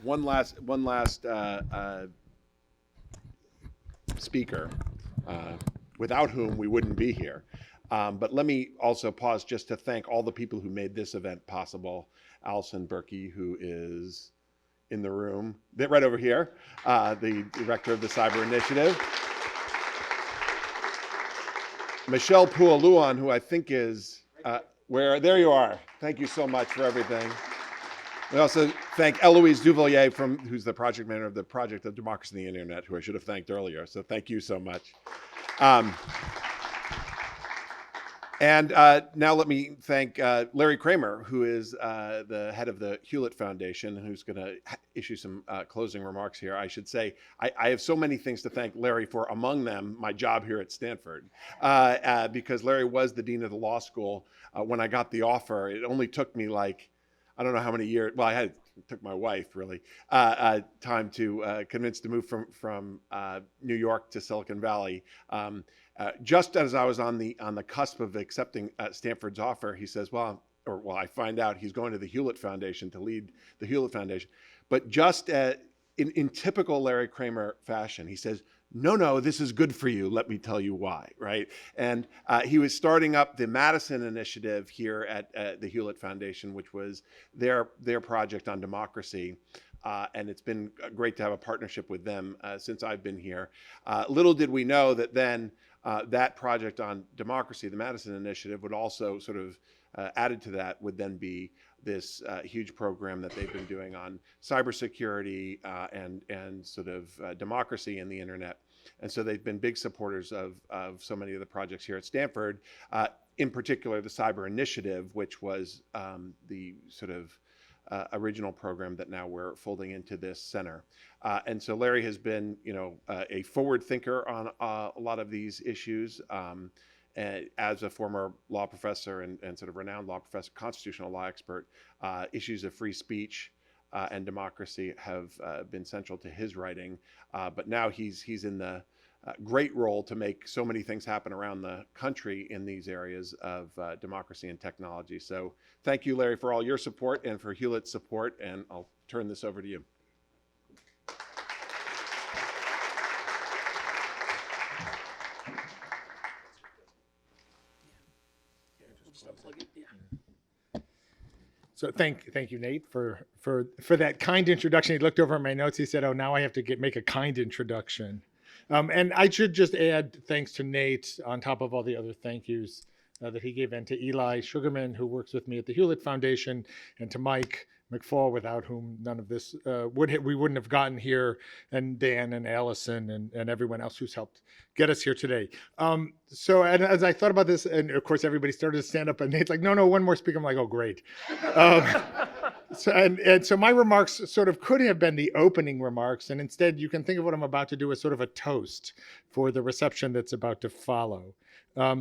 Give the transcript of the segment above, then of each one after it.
one last speaker, without whom we wouldn't be here. But let me also pause just to thank all the people who made this event possible. Allison Berkey, who is in the room, right over here, the director of the Cyber Initiative. Michelle Pualuan, who I think is, there you are. Thank you so much for everything. We also thank Eloise Duvalier, who's the project manager of the Project of Democracy and the Internet, who I should have thanked earlier. So thank you so much. And now let me thank Larry Kramer, who is the head of the Hewlett Foundation, who's going to issue some closing remarks here. I should say, I have so many things to thank Larry for, among them my job here at Stanford, because Larry was the dean of the law school when I got the offer. It only took me I don't know how many years. Well, it took my wife really time to convince to move from New York to Silicon Valley. Just as I was on the cusp of accepting Stanford's offer, he says, I find out he's going to the Hewlett Foundation to lead the Hewlett Foundation. But just in typical Larry Kramer fashion, he says, no, this is good for you. Let me tell you why, right? And he was starting up the Madison Initiative here at the Hewlett Foundation, which was their project on democracy. And it's been great to have a partnership with them since I've been here. Little did we know that then that project on democracy, the Madison Initiative, would also sort of added to that would then be this huge program that they've been doing on cybersecurity and sort of democracy and the internet. And so they've been big supporters of so many of the projects here at Stanford, in particular the Cyber Initiative, which was the sort of original program that now we're folding into this center. And so Larry has been, a forward thinker on a lot of these issues. As a former law professor and sort of renowned law professor, constitutional law expert, issues of free speech and democracy have been central to his writing. But now he's in the great role to make so many things happen around the country in these areas of democracy and technology. So thank you, Larry, for all your support and for Hewlett's support. And I'll turn this over to you. So thank you, Nate, for that kind introduction. He looked over at my notes. He said, "Oh, now I have to make a kind introduction." And I should just add thanks to Nate on top of all the other thank yous that he gave, and to Eli Sugarman, who works with me at the Hewlett Foundation, and to Mike McFall, without whom none of this we wouldn't have gotten here, and Dan and Allison and everyone else who's helped get us here today. So as I thought about this, and of course everybody started to stand up, and Nate's like, no, one more speaker. I'm like, oh, great. So my remarks sort of could have been the opening remarks, and instead you can think of what I'm about to do as sort of a toast for the reception that's about to follow.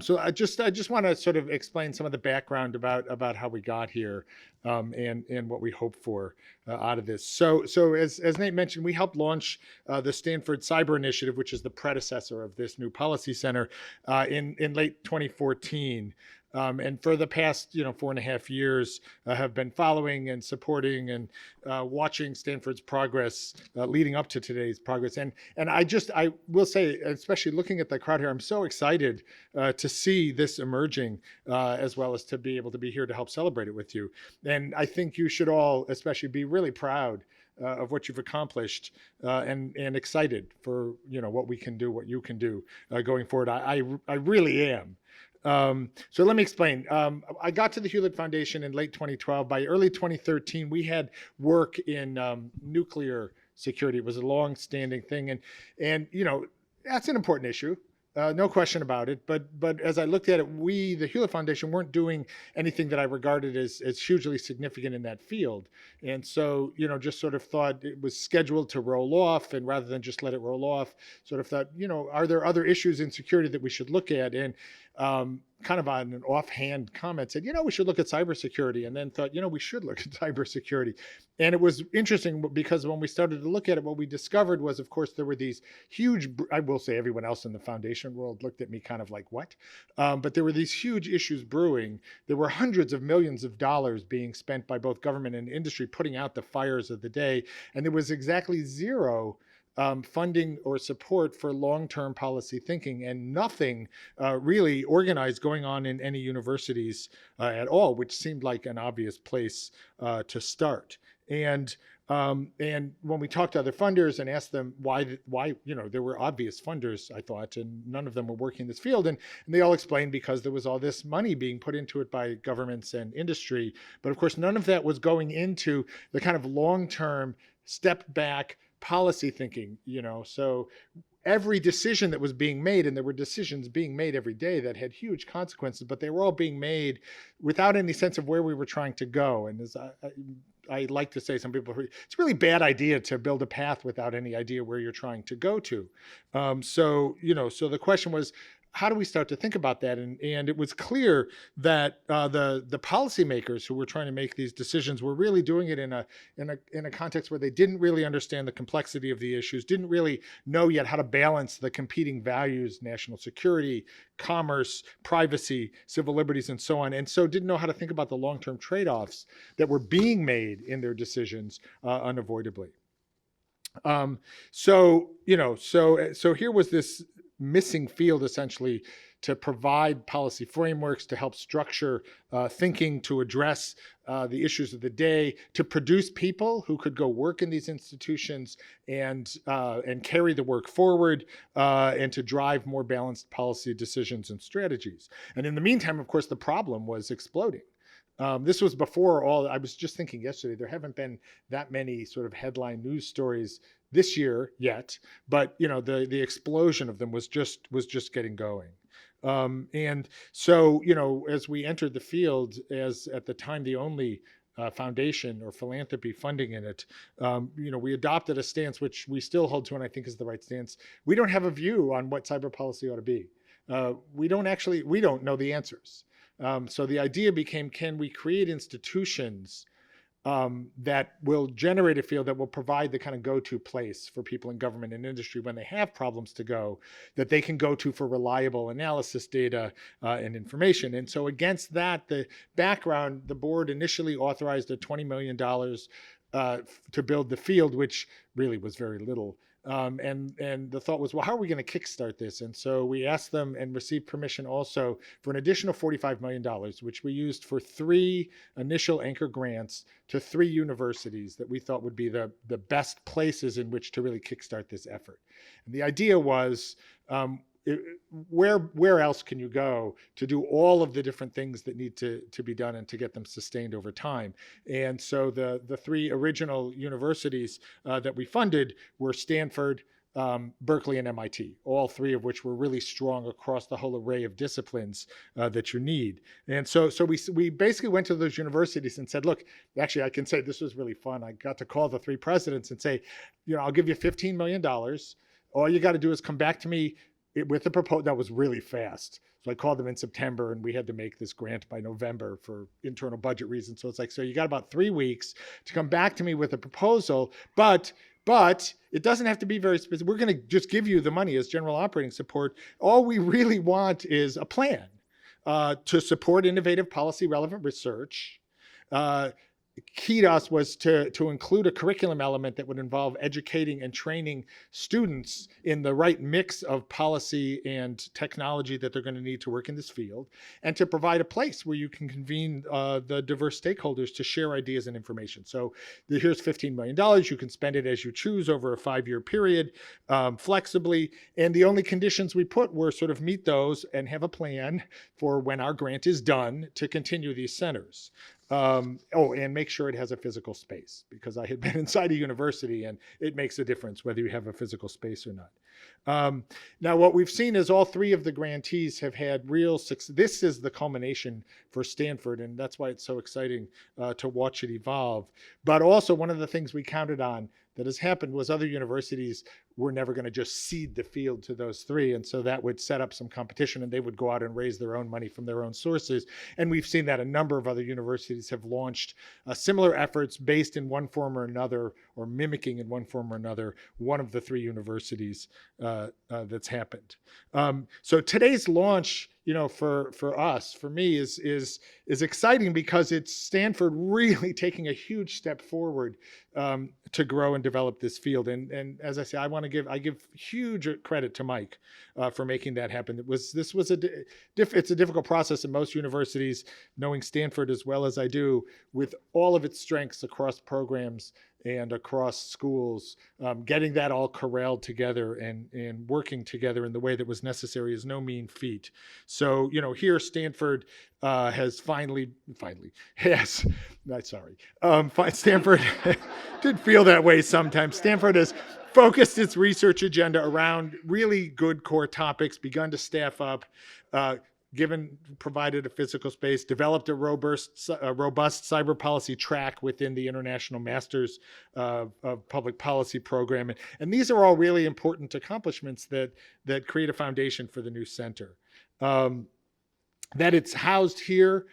So I just want to sort of explain some of the background about how we got here, and what we hope for out of this. So as Nate mentioned, we helped launch the Stanford Cyber Initiative, which is the predecessor of this new policy center, in late 2014. And for the past 4.5 years, have been following and supporting and watching Stanford's progress leading up to today's progress. And I will say, especially looking at the crowd here, I'm so excited to see this emerging, as well as to be able to be here to help celebrate it with you. And I think you should all especially be really proud of what you've accomplished, and excited for what we can do, what you can do going forward. I really am. So let me explain. I got to the Hewlett Foundation in late 2012. By early 2013, we had work in nuclear security. It was a long-standing thing, and that's an important issue. No question about it. But as I looked at it, the Hewlett Foundation, weren't doing anything that I regarded as hugely significant in that field. And so, just sort of thought it was scheduled to roll off. And rather than just let it roll off, sort of thought, are there other issues in security that we should look at? And kind of on an offhand comment said, we should look at cybersecurity, and then thought, we should look at cybersecurity. And it was interesting because when we started to look at it, what we discovered was, of course, there were these huge, I will say everyone else in the foundation world looked at me kind of like, what? But there were these huge issues brewing. There were hundreds of millions of dollars being spent by both government and industry putting out the fires of the day. And there was exactly zero funding or support for long-term policy thinking, and nothing really organized going on in any universities at all, which seemed like an obvious place to start. And when we talked to other funders and asked them why, there were obvious funders, I thought, and none of them were working in this field. And they all explained because there was all this money being put into it by governments and industry. But of course, none of that was going into the kind of long-term step back policy thinking, so every decision that was being made, and there were decisions being made every day that had huge consequences, but they were all being made without any sense of where we were trying to go. And as I like to say, some people, it's a really bad idea to build a path without any idea where you're trying to go to. So the question was, how do we start to think about that? And it was clear that the policymakers who were trying to make these decisions were really doing it in a context where they didn't really understand the complexity of the issues, didn't really know yet how to balance the competing values, national security, commerce, privacy, civil liberties, and so on, and so didn't know how to think about the long-term trade-offs that were being made in their decisions unavoidably. So here was this missing field, essentially, to provide policy frameworks, to help structure thinking, to address the issues of the day, to produce people who could go work in these institutions and carry the work forward, and to drive more balanced policy decisions and strategies. And in the meantime, of course, the problem was exploding. This was before I was just thinking yesterday, there haven't been that many sort of headline news stories this year yet, but the explosion of them was just getting going. And so, as we entered the field, as at the time the only foundation or philanthropy funding in it, we adopted a stance which we still hold to, and I think is the right stance. We don't have a view on what cyber policy ought to be. We don't know the answers. So the idea became, can we create institutions that will generate a field that will provide the kind of go-to place for people in government and industry when they have problems to go, that they can go to for reliable analysis data and information. And so against that, the background, the board initially authorized a $20 million to build the field, which really was very little. And the thought was, well, how are we going to kickstart this? And so we asked them and received permission also for an additional $45 million, which we used for 3 initial anchor grants to 3 universities that we thought would be the best places in which to really kickstart this effort. And the idea was, where else can you go to do all of the different things that need to be done and to get them sustained over time? And so the 3 original universities that we funded were Stanford, Berkeley, and MIT, all 3 of which were really strong across the whole array of disciplines that you need. And so we basically went to those universities and said, look, actually, I can say this was really fun. I got to call the 3 presidents and say, I'll give you $15 million. All you got to do is come back to me with a proposal. That was really fast. So I called them in September, and we had to make this grant by November for internal budget reasons. So it's like, so you got about 3 weeks to come back to me with a proposal, but it doesn't have to be very specific. We're going to just give you the money as general operating support. All we really want is a plan to support innovative policy relevant research. Key to us was to include a curriculum element that would involve educating and training students in the right mix of policy and technology that they're going to need to work in this field, and to provide a place where you can convene the diverse stakeholders to share ideas and information. So here's $15 million. You can spend it as you choose over a 5-year period, flexibly. And the only conditions we put were sort of meet those and have a plan for when our grant is done to continue these centers. And make sure it has a physical space, because I had been inside a university and it makes a difference whether you have a physical space or not. Now, what we've seen is all 3 of the grantees have had real success. This is the culmination for Stanford, and that's why it's so exciting to watch it evolve. But also, one of the things we counted on that has happened was other universities were never going to just cede the field to those three. And so that would set up some competition, and they would go out and raise their own money from their own sources. And we've seen that a number of other universities have launched similar efforts based in one form or another, or mimicking in one form or another, one of the three universities that's happened. So today's launch, for us, for me, is exciting because it's Stanford really taking a huge step forward to grow and develop this field. And as I say, I give huge credit to Mike for making that happen. It's a difficult process in most universities, knowing Stanford as well as I do, with all of its strengths across programs and across schools, getting that all corralled together and working together in the way that was necessary is no mean feat. So, here Stanford has finally, Stanford did feel that way sometimes. Stanford has focused its research agenda around really good core topics, begun to staff up, provided a physical space, developed a robust cyber policy track within the International Masters of Public Policy program. And these are all really important accomplishments that create a foundation for the new center. That it's housed here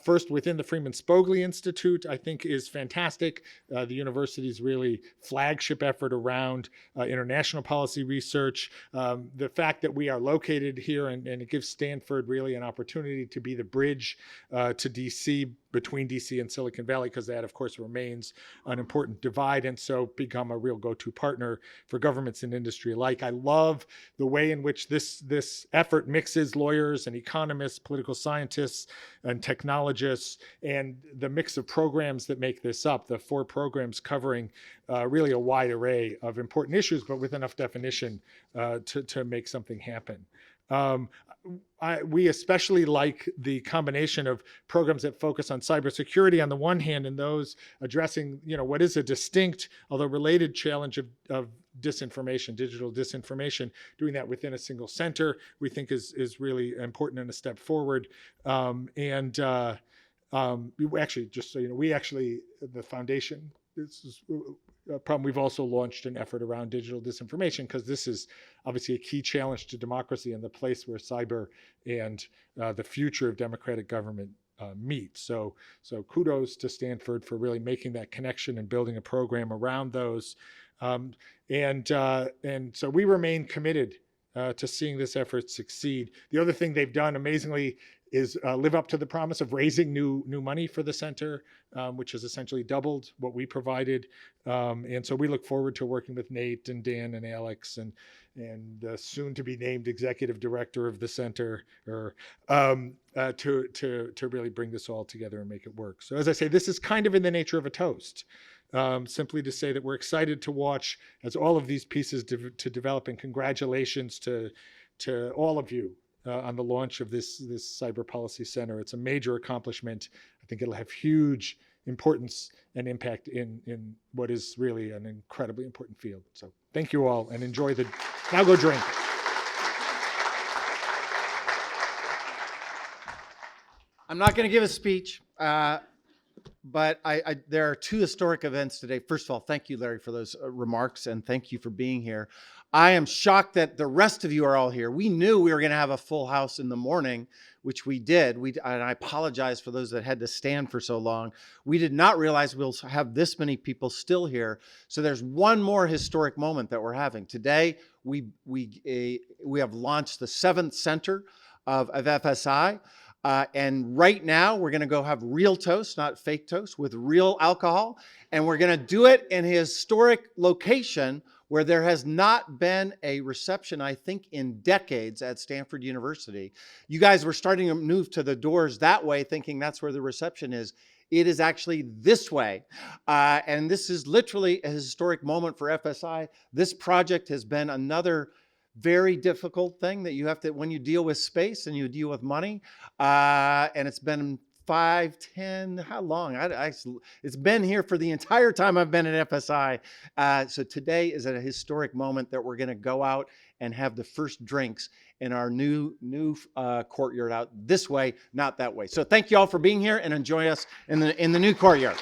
first within the Freeman Spogli Institute, I think is fantastic. The university's really flagship effort around international policy research. The fact that we are located here and it gives Stanford really an opportunity to be the bridge to DC, between DC and Silicon Valley, because that, of course, remains an important divide, and so become a real go-to partner for governments and industry alike. I love the way in which this effort mixes lawyers and economists, political scientists, and technologists, and the mix of programs that make this up, the 4 programs covering really a wide array of important issues, but with enough definition to make something happen. We especially like the combination of programs that focus on cybersecurity on the one hand, and those addressing, what is a distinct, although related, challenge of disinformation, digital disinformation. Doing that within a single center, we think is really important and a step forward. We actually, just so you know, the foundation, this is a problem. We've also launched an effort around digital disinformation, because this is obviously a key challenge to democracy and the place where cyber and the future of democratic government meet. So kudos to Stanford for really making that connection and building a program around those. And so we remain committed to seeing this effort succeed. The other thing they've done amazingly is live up to the promise of raising new money for the center, which has essentially doubled what we provided. And so we look forward to working with Nate and Dan and Alex and soon to be named executive director of the center, to really bring this all together and make it work. So as I say, this is kind of in the nature of a toast. Simply to say that we're excited to watch as all of these pieces to develop, and congratulations to all of you on the launch of this Cyber Policy Center. It's a major accomplishment. I think it'll have huge importance and impact in what is really an incredibly important field. So thank you all, and enjoy now go drink. I'm not going to give a speech, but there are 2 historic events today. First of all, thank you, Larry, for those remarks, and thank you for being here. I am shocked that the rest of you are all here. We knew we were going to have a full house in the morning, which we did. And I apologize for those that had to stand for so long. We did not realize we'll have this many people still here. So there's one more historic moment that we're having. Today, we have launched the 7th center of FSI. And right now, we're going to go have real toast, not fake toast, with real alcohol. And we're going to do it in a historic location where there has not been a reception, I think, in decades at Stanford University. You guys were starting to move to the doors that way, thinking that's where the reception is. It is actually this way. And this is literally a historic moment for FSI. This project has been another very difficult thing that you have to, when you deal with space and you deal with money, and it's been 5, 10, how long? It's been here for the entire time I've been at FSI. So today is a historic moment that we're going to go out and have the first drinks in our new courtyard out this way, not that way. So thank you all for being here, and enjoy us in the new courtyard.